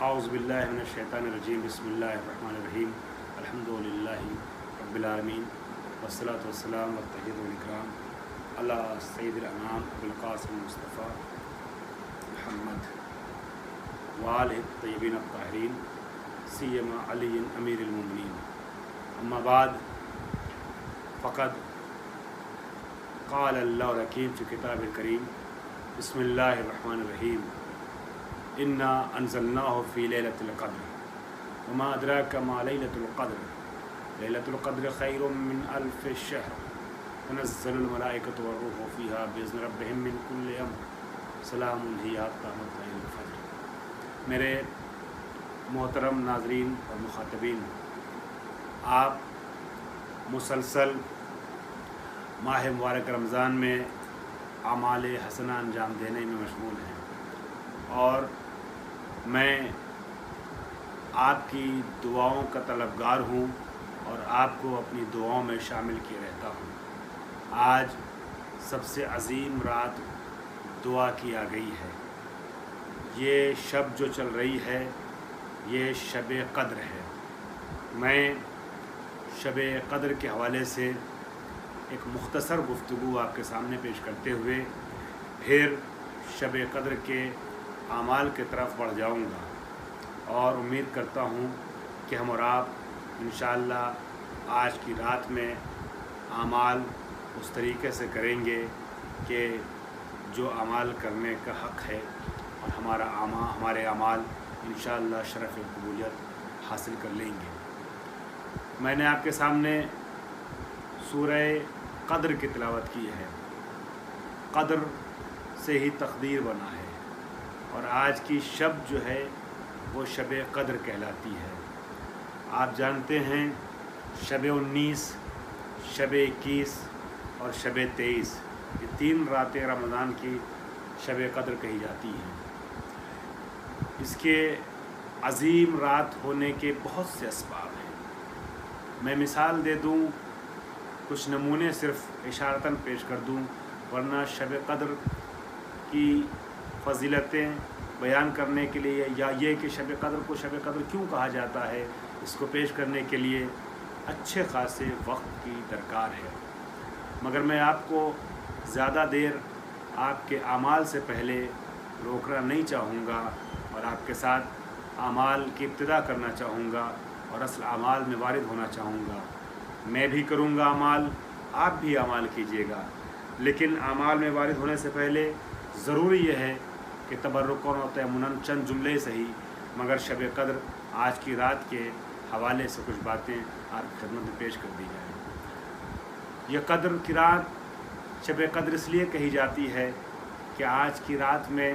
اعوذ باللہ من الشیطان الرجیم بسم اللہ الرحمن الرحیم الحمدللہ رب العالمین والصلاۃ والسلام والتحیۃ والاکرام علی سید الانام ابوالقاسم مصطفیٰ محمد وآلہ الطیبین الطاہرین سیما علی امیر المومنین اما بعد فقد قال اللہ الحکیم فی کتاب الکریم بسم اللہ الرحمن الرحیم انا انزلناہ فی لیلۃ القدر وما ادراک ما لیلۃ القدر لیلۃ القدر خیر من الف شہر تنزل الملائکۃ والروح فیہا باذن ربہم من کل امر سلام ہی حتی مطلع الفجر۔ میرے محترم ناظرین اور مخاطبین، آپ مسلسل ماہ مبارک رمضان میں اعمال حسنہ انجام دینے میں مشغول ہیں اور میں آپ کی دعاؤں کا طلبگار ہوں اور آپ کو اپنی دعاؤں میں شامل کیے رہتا ہوں۔ آج سب سے عظیم رات دعا کی آ گئی ہے۔ یہ شب جو چل رہی ہے یہ شب قدر ہے۔ میں شب قدر کے حوالے سے ایک مختصر گفتگو آپ کے سامنے پیش کرتے ہوئے پھر شب قدر کے اعمال کی طرف بڑھ جاؤں گا اور امید کرتا ہوں کہ ہم اور آپ انشاءاللہ آج کی رات میں اعمال اس طریقے سے کریں گے کہ جو اعمال کرنے کا حق ہے اور ہمارے اعمال انشاءاللہ شرف قبولیت حاصل کر لیں گے۔ میں نے آپ کے سامنے سورہ قدر کی تلاوت کی ہے۔ قدر سے ہی تقدیر بنا ہے اور آج کی شب جو ہے وہ شب قدر کہلاتی ہے۔ آپ جانتے ہیں شب 19، شب 21 اور شب 23 یہ 3 راتیں رمضان کی شب قدر کہی جاتی ہیں۔ اس کے عظیم رات ہونے کے بہت سے اسباب ہیں۔ میں مثال دے دوں، کچھ نمونے صرف اشارتاً پیش کر دوں، ورنہ شب قدر کی فضیلتیں بیان کرنے کے لیے یا یہ کہ شب قدر کو شب قدر کیوں کہا جاتا ہے، اس کو پیش کرنے کے لیے اچھے خاصے وقت کی درکار ہے، مگر میں آپ کو زیادہ دیر آپ کے اعمال سے پہلے روکنا نہیں چاہوں گا اور آپ کے ساتھ اعمال کی ابتدا کرنا چاہوں گا اور اصل اعمال میں وارد ہونا چاہوں گا۔ میں بھی کروں گا اعمال، آپ بھی اعمال کیجیے گا، لیکن اعمال میں وارد ہونے سے پہلے ضروری یہ ہے کہ تبرک کون ہوتا ہے، منن چند جملے صحیح مگر شب قدر آج کی رات کے حوالے سے کچھ باتیں آپ کی خدمت میں پیش کر دی جائیں۔ یہ قدر کی رات شب قدر اس لیے کہی جاتی ہے کہ آج کی رات میں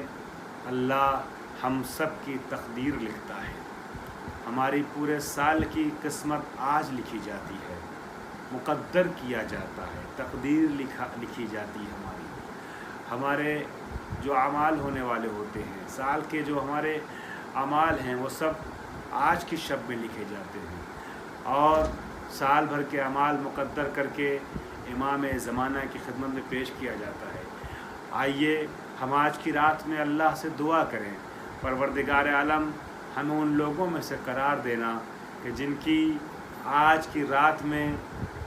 اللہ ہم سب کی تقدیر لکھتا ہے۔ ہماری پورے سال کی قسمت آج لکھی جاتی ہے، مقدر کیا جاتا ہے، تقدیر لکھی جاتی ہے۔ ہمارے جو اعمال ہونے والے ہوتے ہیں، سال کے جو ہمارے اعمال ہیں وہ سب آج کی شب میں لکھے جاتے ہیں اور سال بھر کے اعمال مقدر کر کے امام زمانہ کی خدمت میں پیش کیا جاتا ہے۔ آئیے ہم آج کی رات میں اللہ سے دعا کریں، پروردگار عالم ہمیں ان لوگوں میں سے قرار دینا کہ جن کی آج کی رات میں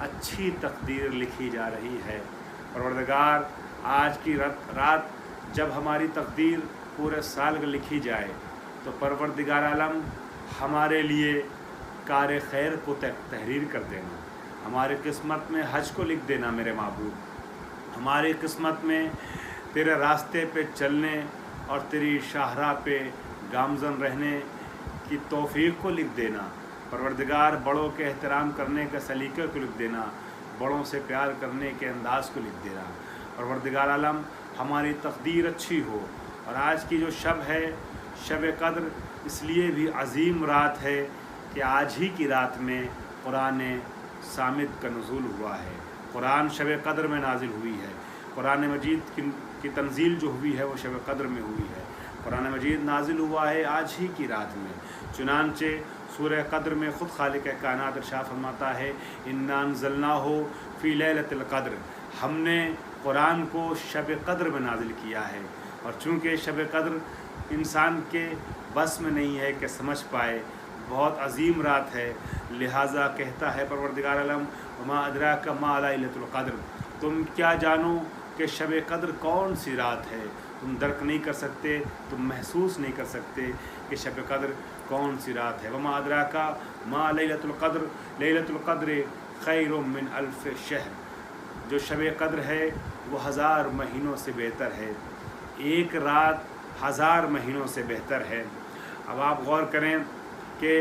اچھی تقدیر لکھی جا رہی ہے۔ پروردگار آج کی رات جب ہماری تقدیر پورے سال میں لکھی جائے تو پروردگار عالم ہمارے لیے کار خیر کو تحریر کر دینا، ہماری قسمت میں حج کو لکھ دینا میرے معبود، ہماری قسمت میں تیرے راستے پہ چلنے اور تیری شاہراہ پہ گامزن رہنے کی توفیق کو لکھ دینا، پروردگار بڑوں کے احترام کرنے کے سلیقے کو لکھ دینا، بڑوں سے پیار کرنے کے انداز کو لکھ دینا۔ پروردگار عالم ہماری تقدیر اچھی ہو۔ اور آج کی جو شب ہے شب قدر اس لیے بھی عظیم رات ہے کہ آج ہی کی رات میں قرآن صامت کا نزول ہوا ہے۔ قرآن شب قدر میں نازل ہوئی ہے۔ قرآن مجید کی تنزیل جو ہوئی ہے وہ شب قدر میں ہوئی ہے۔ قرآن مجید نازل ہوا ہے آج ہی کی رات میں، چنانچہ سورہ قدر میں خود خالق کائنات ارشاد فرماتا ہے انا انزلناہ فی لیلۃ القدر، ہم نے قرآن کو شب قدر میں نازل کیا ہے۔ اور چونکہ شب قدر इंसान के बस में नहीं है कि समझ पाए। बहुत अजीम रात है, लिहाजा कहता है परवरदिगार आलम वमा अदराका मा लैलतुल क़द्र, तुम क्या जानो कि शब कद्र कौन सी रात है। तुम दर्क नहीं कर सकते, तुम महसूस नहीं कर सकते कि शब कद्र कौन सी रात है। वमा अदराका मा लैलतुल क़द्र, लैलतुल क़द्र खैरुम मिन अल्फ शहर, जो शब कद्र है वो 1000 महीनों से बेहतर है। एक रात 1000 महीनों से बेहतर है। अब आप गौर करें कि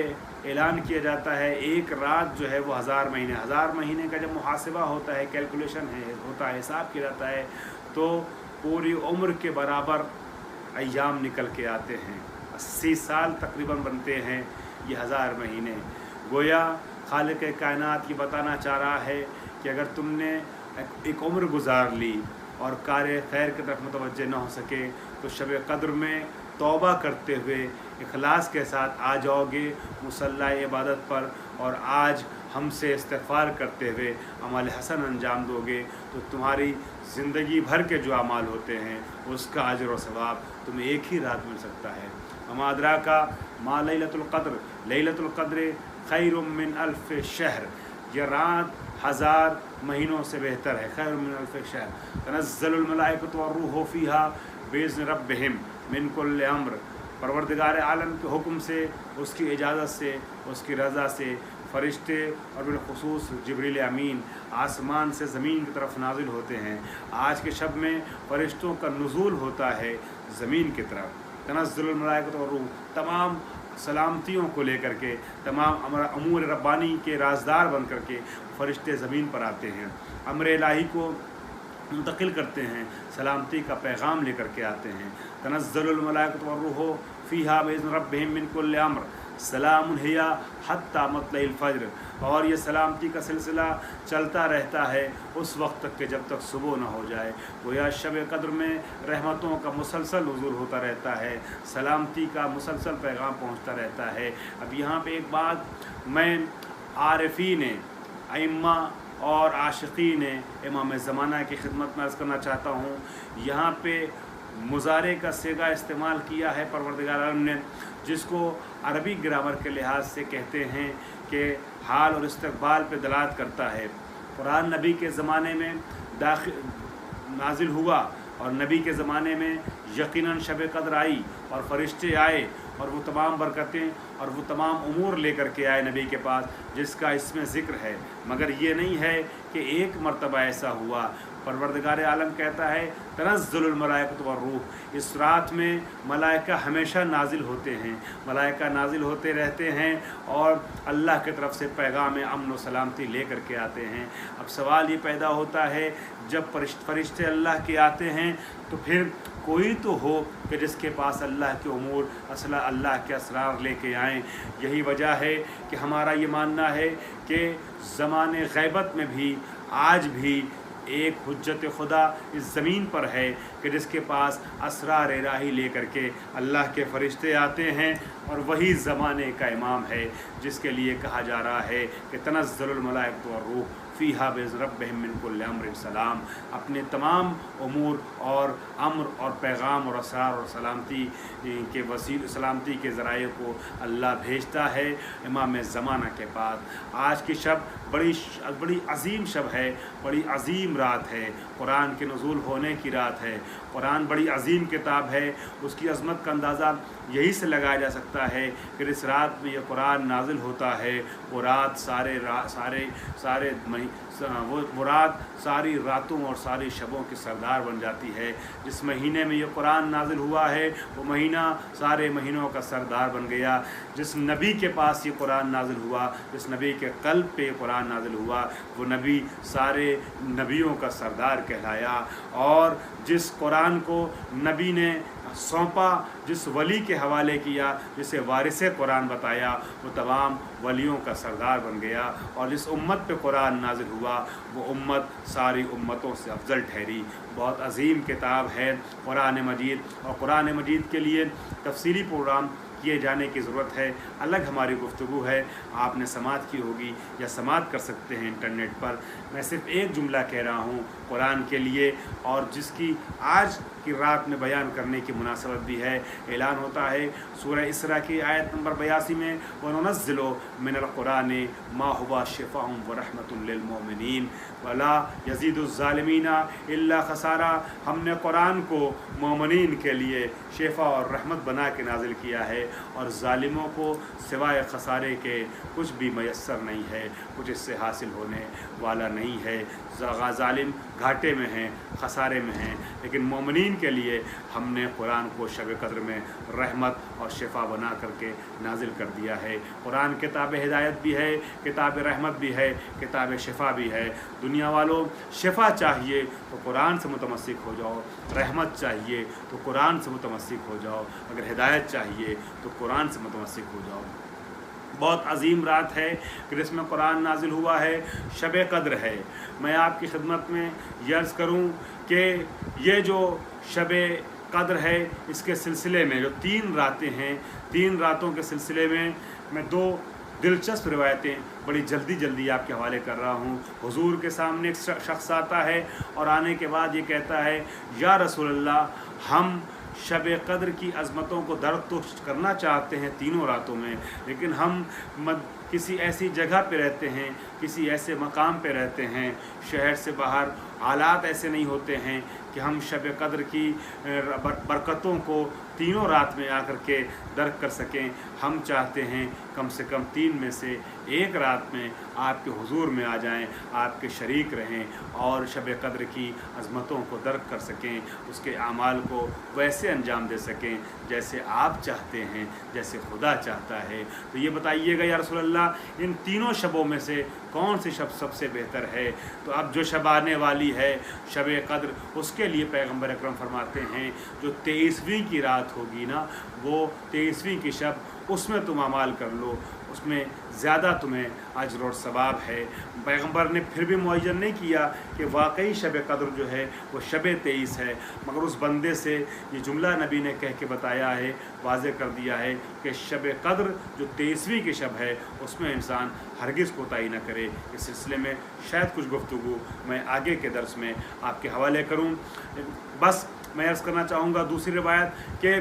ऐलान किया जाता है एक रात जो है वो 1000 महीने, 1000 महीने का जब मुहासिबा होता है, कैलकुलेशन होता है, हिसाब किया जाता है, तो पूरी उम्र के बराबर अय्याम निकल के आते हैं। 80 साल तकरीबन बनते हैं ये 1000 महीने। गोया खालिक कायनात ये बताना चाह रहा है कि अगर तुमने एक उम्र गुजार ली और कार्य खैर की तरफ मुतवज्जे न हो सके तो शब कद्र में तौबा करते हुए इखलास के साथ आ जाओगे मुसल्ला इबादत पर, और आज हमसे इस्तिग़फ़ार करते हुए अमल हसन अंजाम दोगे तो तुम्हारी ज़िंदगी भर के जो अमाल होते हैं उसका अजर और सवाब तुम्हें एक ही रात मिल सकता है। वमा अदराका मा लैलतुल क़द्र, लैलतुल क़द्र खैरुम मिन अल्फ शहर, यह रात 1000 महीनों से बेहतर है। खैरुम मिन अल्फ शहर, तनज़्ज़लुल मलाइकतु वरूह फ़ीहा बिइज़्नि रब्बिहिम मिन कुल्लि अम्र, परवरदिगार आलम के हुक्म से, उसकी इजाज़त से, उसकी रज़ा से फ़रिश्ते और बिलख़ुसूस जिब्रील अमीन आसमान से ज़मीन की तरफ नाजिल होते हैं। आज के शब में फ़रिश्तों का नुज़ूल होता है ज़मीन की तरफ। तनज़्ज़ुलुल मलाइकतु वरूह, तमाम सलामतियों को लेकर के, तमाम अमूर रब्बानी के राजदार बन कर के फ़रिश्ते ज़मीन पर आते हैं, अम्र इलाही को मुंतकिल करते हैं, सलामती का पैगाम लेकर के आते हैं। तनज़्ज़लुल मलाइकतु वरूह फ़ीहा बिइज़्नि रब्बिहिम मिन कुल्लि अम्र सलामुन हिया हत्ता मतलइल फ़ज्र, और ये सलामती का सिलसिला चलता रहता है उस वक्त तक कि जब तक सुबह न हो जाए। गोया शब कद्र में रहमतों का मुसलसल हुज़ूर होता रहता है, सलामती का मुसलसल पैगाम पहुँचता रहता है। अब यहाँ पे एक बात मैं आरिफ़ीन अइम्मा और आशिक़ीन इमाम ज़माना की खिदमत में अर्ज़ करना चाहता हूँ। यहाँ पे मुज़ारे का सेगा इस्तेमाल किया है परवरदिगार आलम ने, जिसको अरबी ग्रामर के लिहाज से कहते हैं कि हाल और इस्तक़बाल पे दलालत करता है। कुरान नबी के ज़माने में नाजिल हुआ और नबी के ज़माने में यकीनन शब कद्र आई और फ़रिश्ते आए और वो तमाम बरकतें और वो तमाम उमूर लेकर के आए नबी के पास जिसका इसमें ज़िक्र है। मगर ये नहीं है कि एक मरतबा ऐसा हुआ। परवरदिगार आलम कहता है तनज़्ज़ुलुल मलाइकतु वरूह, इस रात में मलाइका हमेशा नाजिल होते हैं, मलाइका नाजिल होते रहते हैं और अल्लाह की तरफ से पैगाम अमन व सलामती ले कर के आते हैं। अब सवाल ये पैदा होता है जब फरिश्ते अल्लाह के आते हैं तो फिर कोई तो हो कि जिसके पास अल्लाह के उमूर अल्लाह के असरार लेके आएँ। यही वजह है कि हमारा ये मानना है कि ज़माने ग़ैबत में भी आज भी एक हुज्जत खुदा इस ज़मीन पर है कि जिसके पास असरार इलाही लेकर के अल्लाह के फ़रिश्ते आते हैं और वही ज़माने का इमाम है जिसके लिए कहा जा रहा है कि तनज़्ज़ुलुल मलाइकतु वरूह फ़ीहा बिइज़्नि रब्बिहिम मिन कुल्लि अम्रिन सलाम। अपने तमाम उमूर और अम्र और पैगाम और असरार और सलामती के वसील सलामती के ज़राए को अल्लाह भेजता है इमाम ज़माना के पास। आज की शब बड़ी अज़ीम शब है, बड़ी अज़ीम रात है, कुरान के नुज़ूल होने की रात है। कुरान बड़ी अज़ीम किताब है, उसकी अज़मत का अंदाज़ा यही से लगाया जा सकता है कि इस रात में यह कुरान नाजिल होता है। वो रात वो रात सारी रातों और सारी शबों की सरदार बन जाती है। जिस महीने में ये कुरान नाजिल हुआ है वो महीना सारे महीनों का सरदार बन गया। जिस नबी के पास ये कुरान नाजिल हुआ, जिस नबी के क़ल्ब पे कुरान नाजिल हुआ, वो नबी सारे नबियों का सरदार कहलाया। और जिस कुरान को नबी ने सौंपा, जिस वली के हवाले किया, जिसे वारिस कुरान बताया, वो तमाम वलियों का सरदार बन गया। और जिस उम्मत पे कुरान नाजिल हुआ वो उम्मत सारी उम्मतों से अफजल ठहरी। बहुत अजीम किताब है कुरान मजीद, और कुरान मजीद के लिए तफसीली प्रोग्राम किए जाने की ज़रूरत है। अलग हमारी गुफ्तगू है, आपने समात की होगी या समात कर सकते हैं इंटरनेट पर। मैं सिर्फ़ एक जुमला कह रहा हूँ कुरान के लिए, और जिसकी आज की रात में बयान करने की मुनासबत भी है। ऐलान होता है सूरह इसरा की आयत नंबर 82 में, वनुनज़्ज़िलु मिनल क़ुरानि मा हुवा शिफ़ाउन व रहमतुन लिल मोमिनीन वला यज़ीदुज़्ज़ालिमीना इल्ला खसारा। हमने कुरान को मोमिनीन के लिए शिफा और रहमत बना के नाजिल किया है और ज़ालिमों को सिवाय खसारे के कुछ भी मैसर नहीं है, कुछ इससे हासिल होने वाला नहीं है। ज़ालिम घाटे में हैं, खसारे में हैं, लेकिन मोमिनीन के लिए हमने कुरान को शब कद्र में रहमत और शिफा बना करके नाजिल कर दिया है। कुरान किताब हिदायत भी है, किताब रहमत भी है, किताब शिफा भी है। दुनिया वालों, शिफा चाहिए तो कुरान से मुतमस्सिक हो जाओ, रहमत चाहिए तो कुरान से मुतमस्सिक हो जाओ, अगर हिदायत चाहिए तो कुरान से मुतमस्सिक हो जाओ। बहुत अजीम रात है कि जिसमें कुरान नाजिल हुआ है, शब कद्र है। मैं आपकी खिदमत में ये अर्ज़ करूँ कि ये जो शब कद्र है, इसके सिलसिले में जो 3 रातें हैं, 3 रातों के सिलसिले में मैं 2 दिलचस्प रिवायतें बड़ी जल्दी आपके हवाले कर रहा हूँ। हुजूर के सामने एक शख्स आता है और आने के बाद ये कहता है, या रसूलल्लाह, हम शब कद्र की अज़मतों को दर्द तो करना चाहते हैं तीनों रातों में, लेकिन हम किसी ऐसी जगह पे रहते हैं, किसी ऐसे मकाम पे रहते हैं, शहर से बाहर हालात ऐसे नहीं होते हैं कि हम शब कद्र की बरकतों को तीनों रात में आकर के दर्क कर सकें। हम चाहते हैं कम से कम 3 में से 1 रात में आपके हुजूर में आ जाएं, आपके शरीक रहें और शब कद्र की अज़मतों को दर्क कर सकें, उसके आमाल को वैसे अंजाम दे सकें जैसे आप चाहते हैं, जैसे खुदा चाहता है। तो ये बताइएगा या रसूल अल्लाह, इन तीनों शबों में से कौन सी शब सबसे बेहतर है? तो अब जो शब आने वाली है शब कद्र, उसके लिए पैगम्बर अकरम फरमाते हैं जो 23वीं की रात होगी ना, वो 23वीं की शब, उसमें तुम अमाल कर लो, उसमें ज़्यादा तुम्हें अजर और सवाब है। पैगम्बर ने फिर भी मुअय्यन नहीं किया कि वाकई शब कद्र जो है वो शब 23 है, मगर उस बंदे से ये जुमला नबी ने कह के बताया है, वाज़े कर दिया है कि शब कद्र जो 23वीं की शब है उसमें इंसान हरगिज़ कोताही न करे। इस सिलसिले में शायद कुछ गुफ्तगू मैं आगे के दर्स में आपके हवाले करूँ। बस मैं अर्ज़ करना चाहूँगा दूसरी रिवायत कि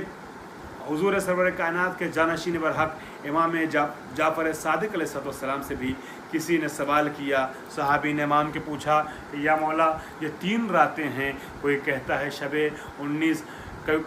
हुज़ूर सरवर कायनात के जानशीन बरहक इमाम जाफ़र सादिक़ अलैहिस्सलाम से भी किसी ने सवाल किया। सहाबी ने इमाम के पूछा कि या मौला, ये 3 रातें हैं, कोई कहता है शब 19,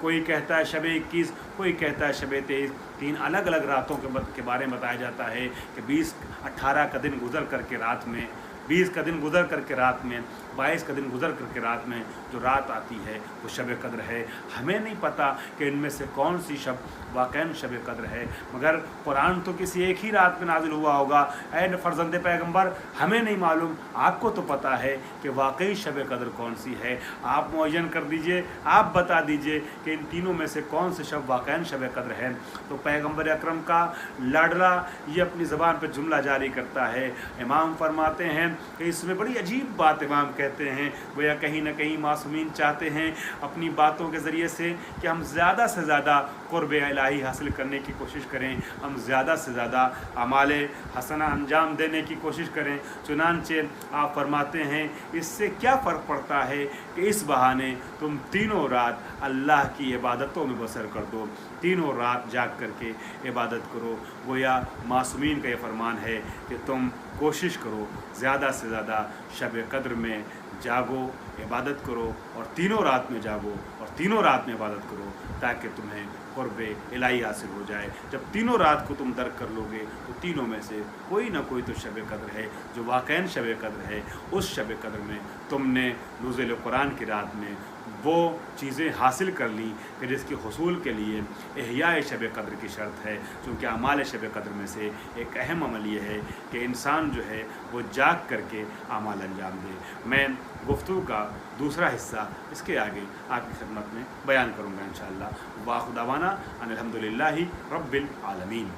कोई कहता है शब 21, कोई कहता है शब 23, 3 अलग अलग रातों के बारे में बताया जाता है कि 18 का दिन गुजर करके रात में, 20 का दिन गुजर करके रात में, 22 का दिन गुजर करके रात में जो रात आती है वो शब कद्र है। हमें नहीं पता कि इनमें से कौन सी शब वाक़ई शब कद्र है, मगर कुरान तो किसी एक ही रात में नाजिल हुआ होगा। ऐ फर्जंदे पैगंबर, हमें नहीं मालूम, आपको तो पता है कि वाकई शब कद्र कौन सी है। आप मुअय्यन कर दीजिए, आप बता दीजिए कि इन तीनों में से कौन से शब वाक़ई शब कद्र है। तो पैगंबर अकरम का लाडला ये अपनी ज़बान पर जुमला जारी करता है। इमाम फरमाते हैं कि इसमें बड़ी अजीब बात इमाम कहते हैं, गोया कहीं ना कहीं मासूमीन चाहते हैं अपनी बातों के ज़रिए से कि हम ज़्यादा से ज़्यादा क़ुर्ब इलाही हासिल करने की कोशिश करें, हम ज़्यादा से ज़्यादा अमाले हसना अंजाम देने की कोशिश करें। चुनांचे आप फरमाते हैं इससे क्या फ़र्क पड़ता है कि इस बहाने तुम तीनों रात अल्लाह की इबादतों में बसर कर दो, तीनों रात जाग करके इबादत करो। गोया मासूमीन का ये फरमान है कि तुम कोशिश करो ज़्यादा से ज़्यादा शब कद्र में जागो, इबादत करो और तीनों रात में जागो और तीनों रात में इबादत करो ताकि तुम्हें क़ुर्ब इलाही हासिल हो जाए। जब तीनों रात को तुम दर्क कर लोगे तो तीनों में से कोई ना कोई तो शब कद्र है जो वाक़ई शब कद्र है। उस शब कद्र में तुमने नुज़ुल कुरान की रात में वो चीज़ें हासिल कर ली कि जिसके हुसूल के लिए इहयाए शब कद्र की शर्त है, क्योंकि अमाल शब कद्र में से एक अहम अमल ये है कि इंसान जो है वो जाग करके अमाल अंजाम दे। मैं गुफ्तगू का दूसरा हिस्सा इसके आगे आपकी खिदमत में बयान करूँगा इंशाअल्लाह। वाखुदावाना अनिल हम्दुलिल्लाहि रब्बिल आलमीन।